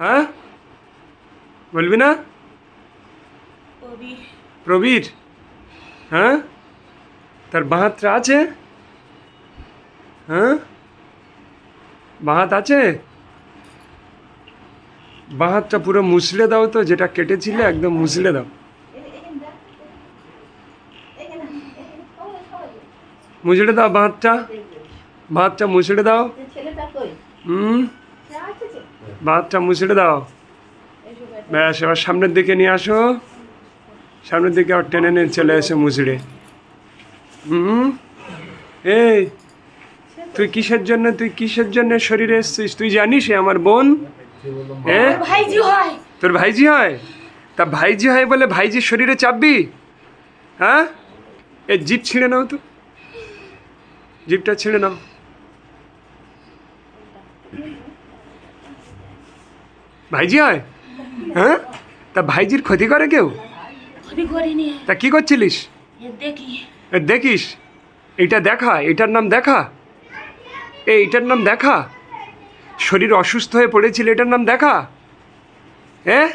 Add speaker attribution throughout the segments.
Speaker 1: হ্যাঁ, বলবি না?
Speaker 2: প্রবীর।
Speaker 1: প্রবীর? হ্যাঁ, তার বাঁ হাতটা আছে? হ্যাঁ, বাঁ হাত আছে? বাঁ হাতটা পুরো মুছড়ে দাও তো, যেটা কেটেছিলে একদম মুছড়ে দাও। মুছড়ে দাও বাঁ হাতটা, বাঁ হাতটা মুছড়ে দাও। হুম, বাঁ হাতটা মুছড়ে দাও। ব্যাস, এবার সামনের দিকে নিয়ে আসো, সামনের দিকে আবার টেনে নিয়ে চলে এসে মুছড়ে। হুম, এই তুই কিসের জন্য শরীরে এসছিস? তুই জানিস এ আমার বোন? হ্যাঁ,
Speaker 2: ভাইজি হয়।
Speaker 1: তোর ভাইজি হয়? তা ভাইজি হয় বলে ভাইজির শরীরে চাপবি? হ্যাঁ, এ জিভ ছিঁড়ে নাও তো, জিভটা ছিঁড়ে নাও। ভাইজি হয়? হ্যাঁ, তা ভাইজির ক্ষতি করে কেউ?
Speaker 2: ক্ষতি করিনি।
Speaker 1: তা কি করছিলিস?
Speaker 2: দেখি।
Speaker 1: এ দেখিস? এটা দেখা, এটার নাম দেখা? এইটার নাম দেখা? শরীর অসুস্থ হয়ে পড়েছিল, এটার নাম দেখা? হ্যাঁ,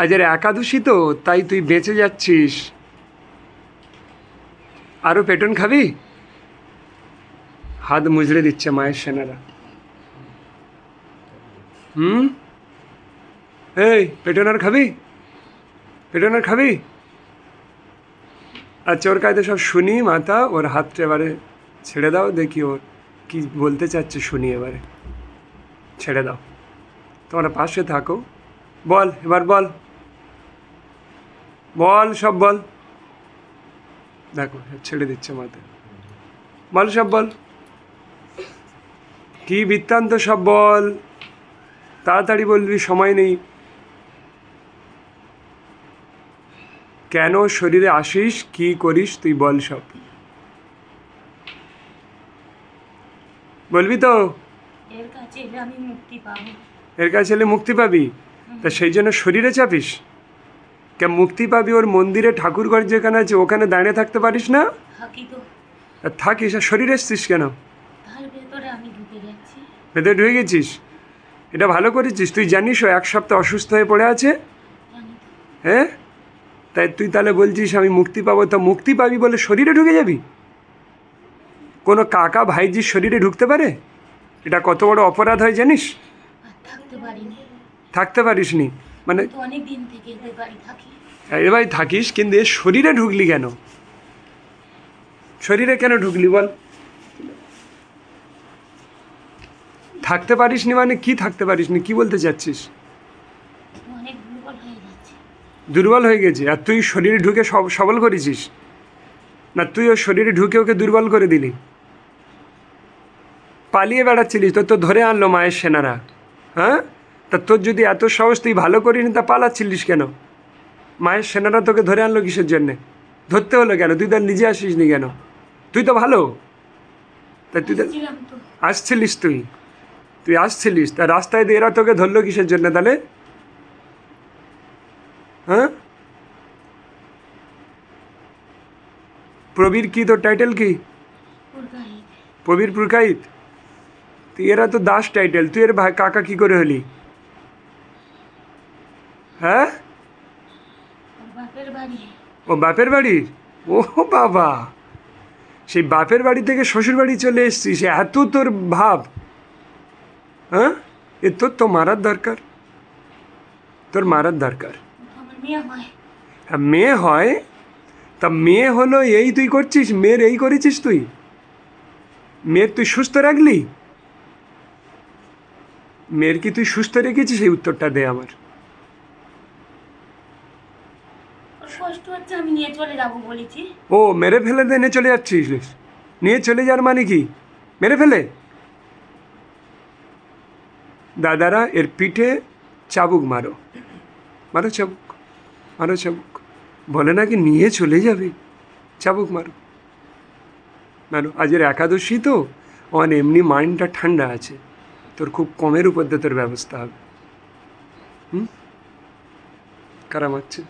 Speaker 1: আজের একাদশী তো, তাই তুই বেঁচে যাচ্ছিস। আরও পেটন খাবি? হাত মুজড়ে দিচ্ছে মায়ের সেনারা। হুম, এই পেটন আর খাবি? পেটন আর খাবি? আচ্ছা, ওর কাছে সব শুনি মাথা, ওর হাতটা এবারে ছেড়ে দাও, দেখি ওর কি বলতে চাচ্ছে শুনি এবারে। ছেড়ে দাও, তোমরা পাশে থাকো। বল এবার, বল বল, সব বল। দেখো ছেড়ে দিচ্ছে মাথা। বল, সব বল, কি বৃত্তান্ত সব বল, তাড়াতাড়ি বলবি, সময় নেই। কেন শরীরে আসিস, কি করিস, তুই বল সব। বলবি তো?
Speaker 2: এর কাছে এলে আমি মুক্তি পাবো।
Speaker 1: এর কাছে এলে মুক্তি পাবি? তা সেই জন্য শরীরে চাপিস? কে মুক্তি পাবি ওর মন্দিরে, ঠাকুরঘর যেখানে আছে ওখানে দাঁড়িয়ে থাকতে পারিস না?
Speaker 2: থাকি তো।
Speaker 1: আর থাকিস, আর শরীরে এসছিস কেন?
Speaker 2: তার ভেতরে আমি ঢুকে যাচ্ছি।
Speaker 1: ভেতরে ঢুকে গেছিস? এটা ভালো করেছিস। তুই জানিস ও 1 সপ্তাহ অসুস্থ হয়ে পড়ে আছে?
Speaker 2: জানি তো।
Speaker 1: হ্যাঁ, তাই তুই তাহলে বলছিস আমি মুক্তি পাবো? তা মুক্তি পাবি বলে শরীরে ঢুকে যাবি? কোনো কাকা ভাইজির শরীরে ঢুকতে পারে? এটা কত বড় অপরাধ হয় জানিস?
Speaker 2: আর থাকতে পারিনি।
Speaker 1: থাকতে পারিস নি মানে?
Speaker 2: তো অনেক দিন থেকে এদের বাড়ি থাকি।
Speaker 1: এবার থাকিস, কিন্তু এর শরীরে ঢুকলি কেন? শরীরে কেন ঢুকলি বল? থাকতে পারিস নি মানে কি? থাকতে পারিস নি কি বলতে চাচ্ছিস?
Speaker 2: অনেক দুর্বল হয়ে যাচ্ছে।
Speaker 1: দুর্বল হয়ে গেছে? আর তুই শরীরে ঢুকে সবল করেছিস? না তুই ওর শরীরে ঢুকে ওকে দুর্বল করে দিলি? পালিয়ে বেড়াচ্ছিলিস তো, তো ধরে আনলো মায়ের সেনারা। হ্যাঁ, তা তোর যদি এত সাহস, তুই ভালো করিনি, তা পালাচ্ছিলিস কেন? মায়ের সেনারা তোকে ধরে আনলো কিসের জন্যে? ধরতে হলো কেন? তুই তো নিজে আসিস নি কেন? তুই তো ভালো। তা তুই তো
Speaker 2: আসছিলাম তো।
Speaker 1: আসছিলিস, তুই আসছিলিস, তা রাস্তায় দিয়ে এরা তোকে ধরলো কিসের জন্য তাহলে? হ্যাঁ, প্রবীর কি তোর টাইটেল কি?
Speaker 2: পুরগাহিত।
Speaker 1: প্রবীর পুরকাইত? তুই, এরা তো দাস টাইটেল, তুই এর ভাই কাকা কি করে হলি? হ্যাঁ,
Speaker 2: ওর বাপের বাড়ি।
Speaker 1: ও বাপের বাড়ির? ও বাবা, সেই বাপের বাড়ি থেকে শ্বশুর বাড়ি চলে এসছিস, এত তোর ভাব? হ্যাঁ, এ তোর তো মারার দরকার, তোর মারার দরকার।
Speaker 2: আমার মেয়ে হয়।
Speaker 1: হ্যাঁ, মেয়ে হয়? তা মেয়ে হলো এই তুই করছিস? মেয়ের এই করেছিস তুই? মেয়ের তুই সুস্থ রাখলি? মেয়ের কি তুই সুস্থ রেখেছিস? এই উত্তরটা দে আমার।
Speaker 2: ওর কষ্ট হচ্ছে, আমি নিয়ে চলে যাবো বলেছি।
Speaker 1: ও মেরে ফেলে দে, নিয়ে চলে যাচ্ছিস? নিয়ে চলে যাওয়ার মানে কি? মেরে ফেলে? দাদারা, এর পিঠে চাবুক মারো, মারো চাবুক, মারো চাবুক। বলে নাকি নিয়ে চলে যাবে, চাবুক মারো, মারো। আজের একাদশী তো, আমার এমনি মাইন্ডটা ঠান্ডা আছে, তোর খুব কমের উপর দিয়ে তোর ব্যবস্থা হবে। হুম, কারা মারছে?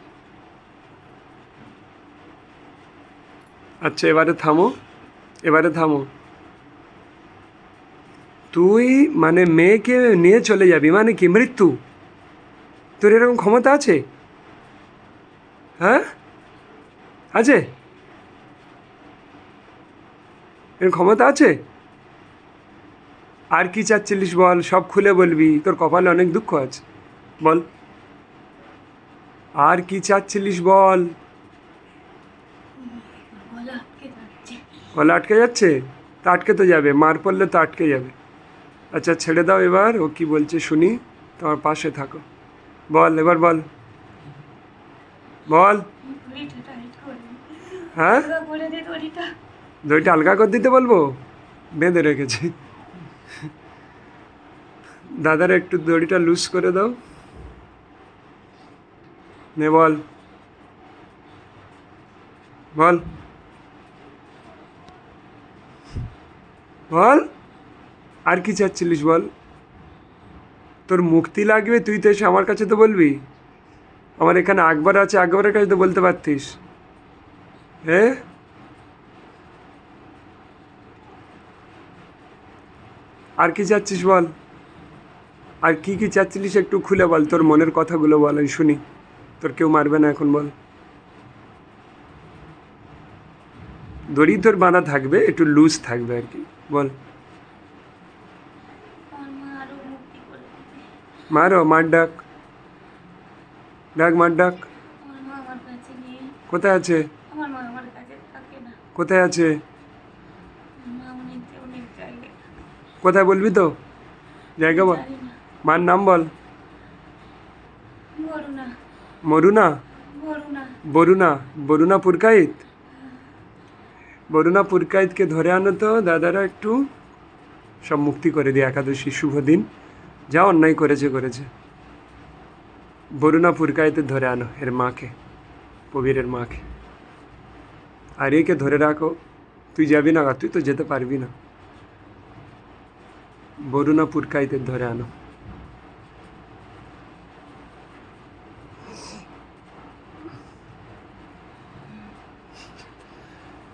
Speaker 1: আচ্ছা, এবারে থামো, এবারে থামো। তুই মানে মেয়েকে নিয়ে চলে যাবি মানে কি মৃত্যু? তোর এরকম ক্ষমতা আছে? হ্যাঁ, আছে? এর ক্ষমতা আছে? আর কি চাচ্ছিলিস বল, সব খুলে বলবি, তোর কপালে অনেক দুঃখ আছে, বল। আর কি চাচ্ছিলিস বল।
Speaker 2: গলা আটকে যাচ্ছে।
Speaker 1: গলা আটকে যাচ্ছে? তা আটকে তো যাবে, মার পড়লে তো আটকে যাবে। আচ্ছা ছেড়ে দাও এবার, ও কি বলছে শুনি, তোমার পাশে থাকো। বল এবার বল, বল।
Speaker 2: দড়িটা টাইট করে দে।
Speaker 1: হ্যাঁ,
Speaker 2: আলগা করে দে দড়িটা।
Speaker 1: দইটা আলগা করে দিতে বলবো? বেঁধে রেখেছি। দাদার একটু দড়িটা লুজ করে দাও। নে বল, বল, বল। আর কি চাচ্ছিলিস বল। তোর মুক্তি লাগবে, তুই তো এসে আমার কাছে তো বলবি। আমার এখানে আকবর আছে, আকবরের কাছে তো বলতে পারতিস। হ্যাঁ, আর কি চাচ্ছিস বল। আর কি কি চাচ্ছিলিস একটু খুলে বল, তোর মনের কথাগুলো বল, আমি শুনি। তোর কেউ মারবে না এখন, বল। দড়ি তোর বাঁধা থাকবে, একটু লুজ থাকবে আর কি, বল।
Speaker 2: আমার মা আরো মুক্তি করে দিবে।
Speaker 1: মারো, মার ডাক, ডাক, মার ডাক।
Speaker 2: আমার মা আমার কাছে নেই।
Speaker 1: কোথায় আছে?
Speaker 2: আমার মা আমার কাছে থাকে না।
Speaker 1: কোথায় আছে?
Speaker 2: মা অনেক অনেক জায়গায়।
Speaker 1: কোথায় বলবি তো, জায়গা বল।
Speaker 2: জানি না।
Speaker 1: মার নাম বল।
Speaker 2: বরুণা।
Speaker 1: মরুনা,
Speaker 2: বরুণা।
Speaker 1: বরুণা, বরুণা পুরকাইত। বরুণা পুরকাইতকে ধরে আনো তো দাদারা একটু, সব মুক্তি করে দিয়ে একাদশী শুভ দিন, যা অন্যায় করেছে করেছে। বরুণা পুরকাইতে ধরে আনো এর মাকে, প্রবীরের মাকে। আর একে ধরে রাখো, তুই যাবি না, তুই তো যেতে পারবি না। বরুণা পুরকাইতে ধরে আনো।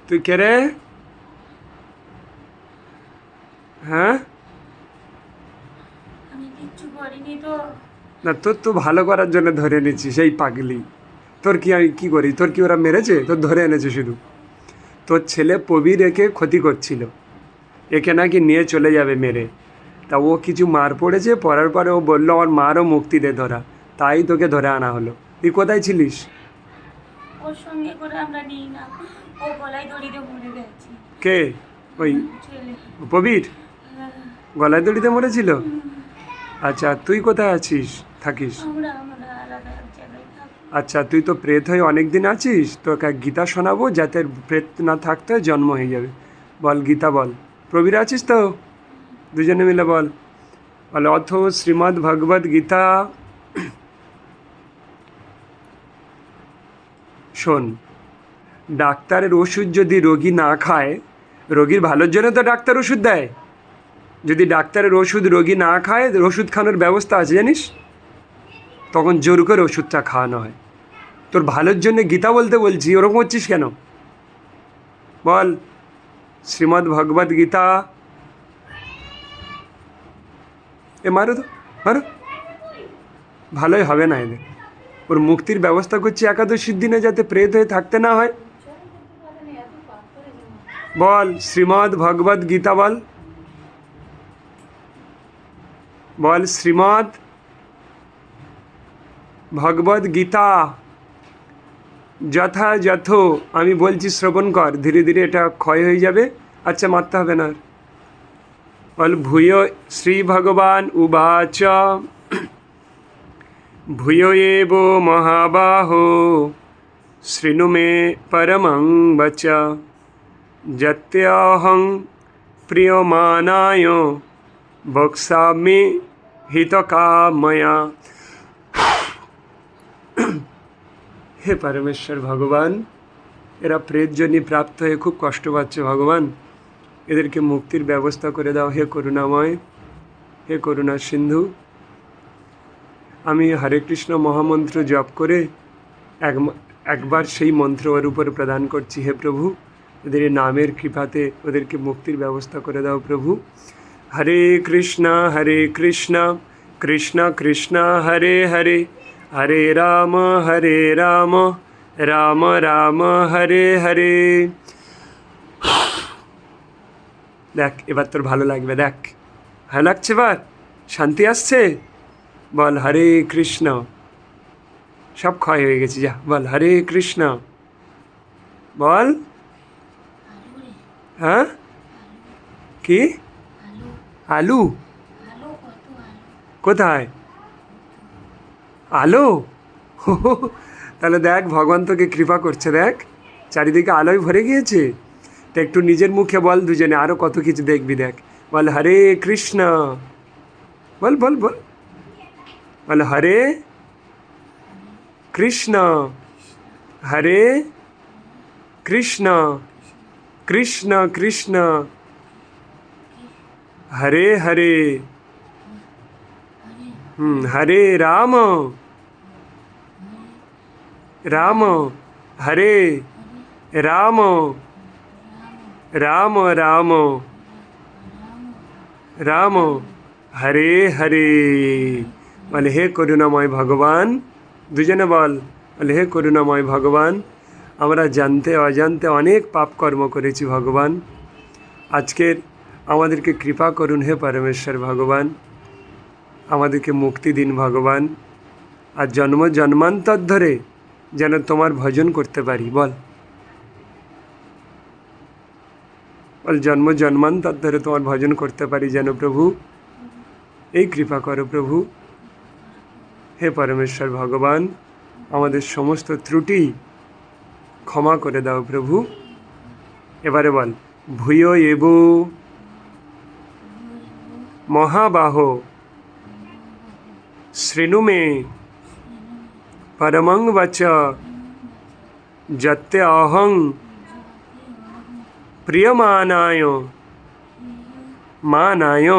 Speaker 1: তুই কে রে? হ্যাঁ,
Speaker 2: আমি কিচ্ছু করিনি তো।
Speaker 1: না তোর তো ভালো করার জন্য ধরে এনেছি, সেই পাগলি। তোর কি আমি কি করি, তোর কি ওরা মেরেছে? তোর ধরে এনেছে শুধু। তোর ছেলে প্রবীর একে ক্ষতি করছিল, একে নাকি নিয়ে চলে যাবে মেরে। তা ও কিছু মার পড়েছে, পড়ার পরে ও বললো আমার মারও মুক্তি দে ধরা, তাই তোকে ধরে আনা হলো। তুই কোথায় ছিলিস?
Speaker 2: ওর সঙ্গে করে আমরা নিই না। ও গলায় দড়িতে মরে গেছে।
Speaker 1: কে? ওই
Speaker 2: ছেলে।
Speaker 1: প্রবীর
Speaker 2: হ্যাঁ।
Speaker 1: গলায় দড়িতে মরেছিল? আচ্ছা, তুই কোথায় আছিস, থাকিস?
Speaker 2: আমরা আমরা আলাদা এক জায়গায় থাকি।
Speaker 1: আচ্ছা, তুই তো প্রেত হয়ে অনেক দিন আছিস, তোকে এক গীতা শোনাবো, যাতে প্রেত না থাকতে হয়, জন্ম হয়ে যাবে। বল গীতা বল। প্রবীর আছিস তো? দুজনে মিলে বল। বল, অথ শ্রীমদ্ ভগবদ গীতা। শোন, ডাক্তারের ওষুধ যদি রোগী না খায়, রোগীর ভালোর জন্য তো ডাক্তার ওষুধ দেয়। যদি ডাক্তারের ওষুধ রোগী না খায়, ওষুধ খাওয়ানোর ব্যবস্থা আছে জানিস, তখন জোর করে ওষুধটা খাওয়ানো হয়। তোর ভালোর জন্য গীতা বলতে বলছি, ওরকম হচ্ছিস কেন? বল শ্রীমদ্ ভগবদ গীতা। এ মারো তো, মারো। ভালোই হবে না এদের। ওর মুক্তির ব্যবস্থা করছি একাদশীর দিনে, যাতে প্রেত হয়ে থাকতে না হয়। বল শ্রীমদ্ ভগবদ গীতা বল। বল শ্রীমদ্ ভগবদ গীতা। যথাযথ আমি বলছি শ্রবণ কর, ধীরে ধীরে এটা ক্ষয় হয়ে যাবে। আচ্ছা, মারতে হবে না। বল ভূয় শ্রী ভগবান উবাচ ভূয় এব মহাবাহো শৃণু মে পরমং বচ যত্যহং প্রিয়মানায় বক্সামি হিতকাময়া। হে পরমেশ্বর ভগবান, এরা প্রেতজনী প্রাপ্ত হয়ে খুব কষ্ট পাচ্ছে ভগবান, এদেরকে মুক্তির ব্যবস্থা করে দাও হে করুণাময়, হে করুণা সিন্ধু। আমি হরে কৃষ্ণ মহামন্ত্র জপ করে একবার সেই মন্ত্র ওর উপর প্রদান করছি। হে প্রভু, এদের নামের কৃপাতে ওদেরকে মুক্তির ব্যবস্থা করে দাও প্রভু। হরে কৃষ্ণ কৃষ্ণ কৃষ্ণ হরে হরে হরে রাম রাম রাম হরে হরে। দেখ এবার তোর ভালো লাগবে, দেখ ভালো লাগছে, এবার শান্তি আসছে। বল হরে কৃষ্ণ, সব ক্ষয় হয়ে গেছে, যা বল হরে কৃষ্ণ বল।
Speaker 2: আলু রে,
Speaker 1: হ্যাঁ কি
Speaker 2: আলু,
Speaker 1: আলু?
Speaker 2: আলু কত আলু?
Speaker 1: কোথায় আলো? তাহলে দেখ ভগবান তোকে কৃপা করছে, দেখ চারিদিকে আলোয় ভরে গিয়েছে। তো একটু নিজের মুখে বল দুজনে, আরও কত কিছু দেখবি, দেখ বল হরে কৃষ্ণ, বল বল বল বল হরে কৃষ্ণ হরে কৃষ্ণ কৃষ্ণ কৃষ্ণ হরে হরে হরে রাম রাম হরে রাম রাম রাম রাম হরে হরে। বলে হে করুণাময় ভগবান, দুজনে বল, বলে হে করুণাময় ভগবান, আমরা জানতে অজান্তে অনেক পাপ কর্ম করেছি ভগবান, আজকের আমাদেরকে কৃপা করুন হে পরমেশ্বর ভগবান, আমাদেরকে মুক্তি দিন ভগবান, আর জন্ম জন্মান্তর ধরে যেন তোমার ভজন করতে পারি। বল বল জন্ম জন্মান্তর ধরে তোমার ভজন করতে পারি যেন প্রভু, এই কৃপা করো প্রভু। হে পরমেশ্বর ভগবান, আমাদের সমস্ত ত্রুটি ক্ষমা করে দাও প্রভু। এবারে বল ভূয় এব মহাবাহ শৃণু মে পরমং বচ যত্তে অহং প্রিয়মানায় মানায়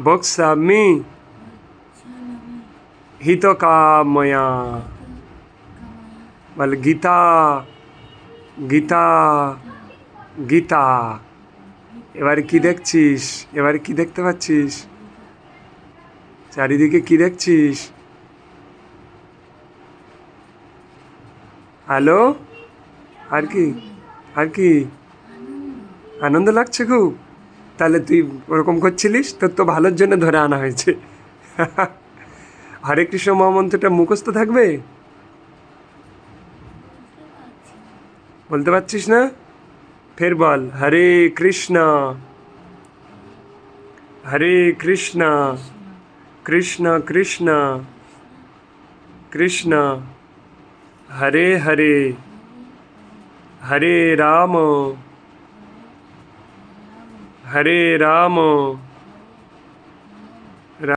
Speaker 1: বক্সামি হিতকাময়া। বল গীতা গীতা গীতা। এবার কি দেখছিস, এবার কি দেখতে পাচ্ছিস, চারিদিকে কি দেখছিস? হ্যালো, আর কি আর কি আনন্দ লাগছে খুব? তাহলে তুই ওরকম করছিলিস, তোর তো ভালোর জন্য ধরে আনা হয়েছে। হরে কৃষ্ণ মহামন্ত্রটা মুখস্থ থাকবে, বলতে পারছিস না? ফের বল হরে কৃষ্ণ কৃষ্ণ কৃষ্ণ কৃষ্ণ হরে হরে হরে রাম